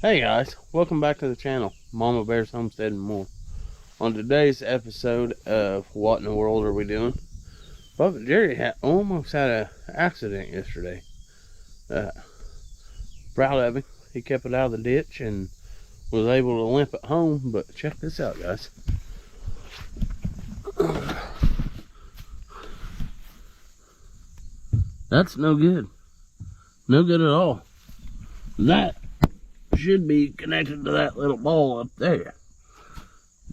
Hey guys, welcome back to the channel, Mama Bear's Homestead and More. On today's episode of What in the World Are We Doing? Bubba Jerry almost had an accident yesterday. Proud of him. He kept it out of the ditch and was able to limp it home, but check this out, guys. That's no good. No good at all. That should be connected to that little ball up there,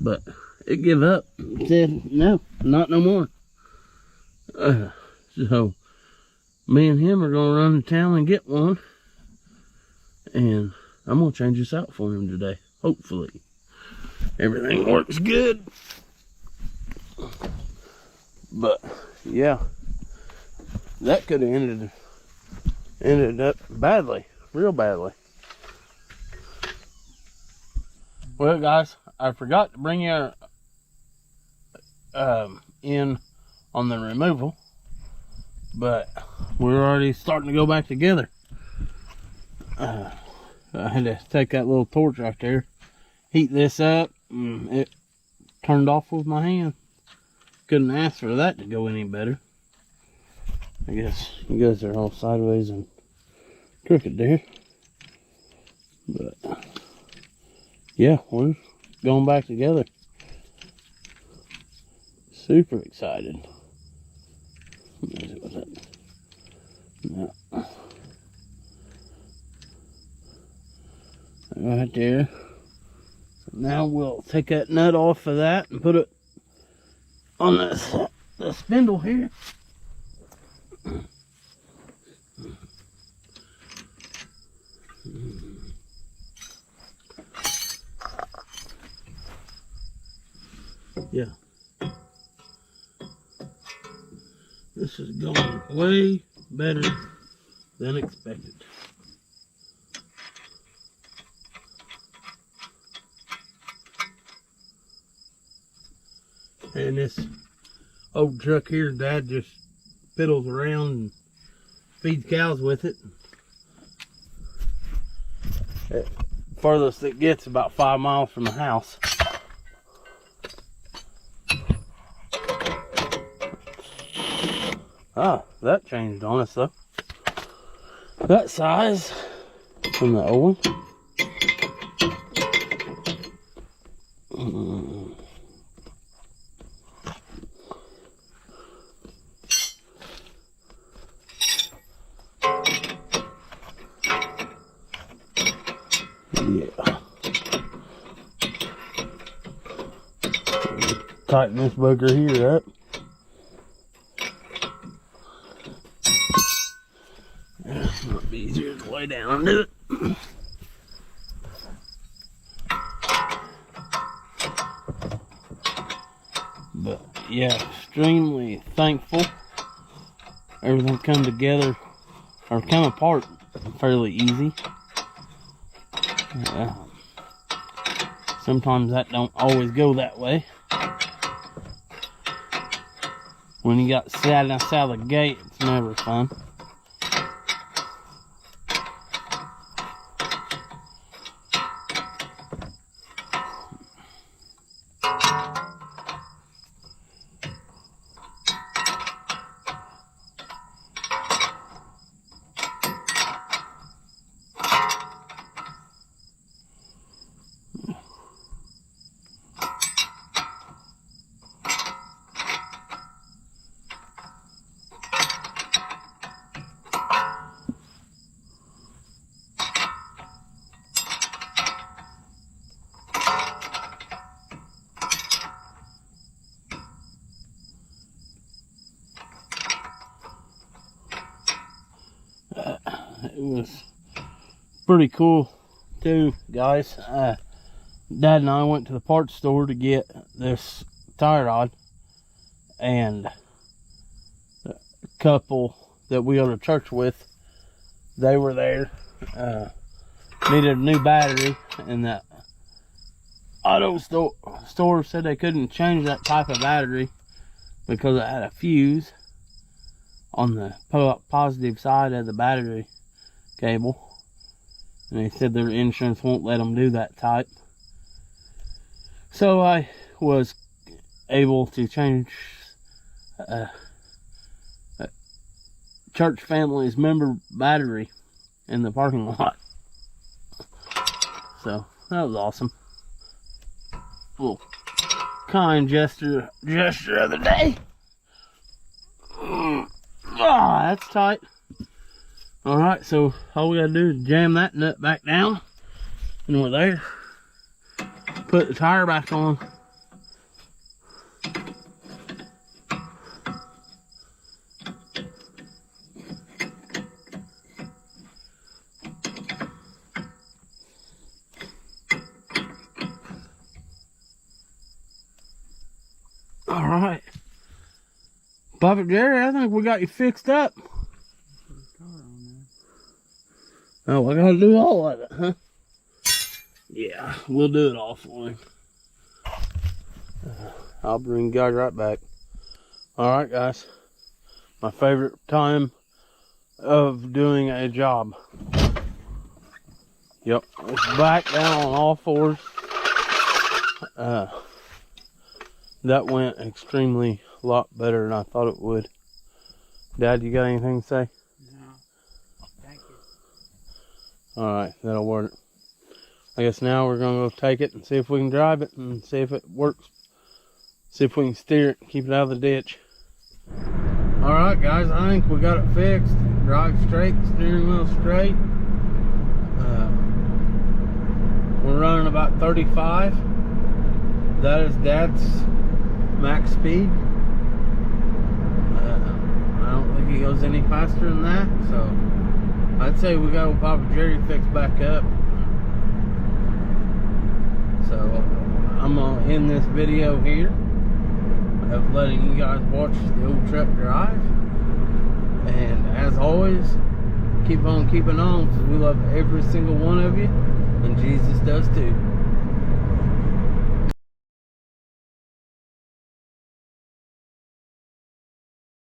but it give up. It said no, not no more. So me and him are gonna run to town and get one, and I'm gonna change this out for him today. Hopefully everything works good. But yeah, that could have ended up badly, real badly. Well, guys, I forgot to bring you in on the removal, but we're already starting to go back together. I had to take that little torch right there, heat this up, and it turned off with my hand. Couldn't ask for that to go any better. I guess you guys are all sideways and crooked there, but yeah, we're going back together. Super excited. What's that? No. Right there. So now we'll take that nut off of that and put it on the spindle here. Yeah, this is going way better than expected. And this old truck here, Dad just fiddles around and feeds cows with it. Furthest it gets about 5 miles from the house. Ah, that changed on us though. That size from the old one. Yeah. Tighten this bugger here up. It might be easier to lay down and do it. But yeah, extremely thankful. Everything come together, or come apart fairly easy. Sometimes that don't always go that way. When you got sadness out of the gate, it's never fun. It was pretty cool too, guys. Dad and I went to the parts store to get this tie rod, and the couple that we go to church with, they were there, needed a new battery, and the auto store said they couldn't change that type of battery because it had a fuse on the positive side of the battery cable. and they said their insurance won't let them do that type. So I was able to change church family's member battery in the parking lot. So that was awesome. Little kind gesture of the day. Ah, that's tight. Alright, so all we gotta do is jam that nut back down, and we're there. Put the tire back on. Alright. Papa Jerry, I think we got you fixed up. Oh, I gotta do all of it, huh? Yeah, we'll do it all for him. I'll bring you guys right back. Alright, guys. My favorite time of doing a job. Yep, it's back down on all fours. That went extremely a lot better than I thought it would. Dad, you got anything to say? No. Thank you. Alright, that'll work. I guess now we're going to go take it and see if we can drive it and see if it works. See if we can steer it and keep it out of the ditch. Alright guys, I think we got it fixed. Drive straight, steering wheel straight. We're running about 35. That is Dad's max speed. I don't think he goes any faster than that, so I'd say we got old Papa Jerry fixed back up. So I'm gonna end this video here of letting you guys watch the old truck drive, and as always, keep on keeping on, because we love every single one of you, and Jesus does too.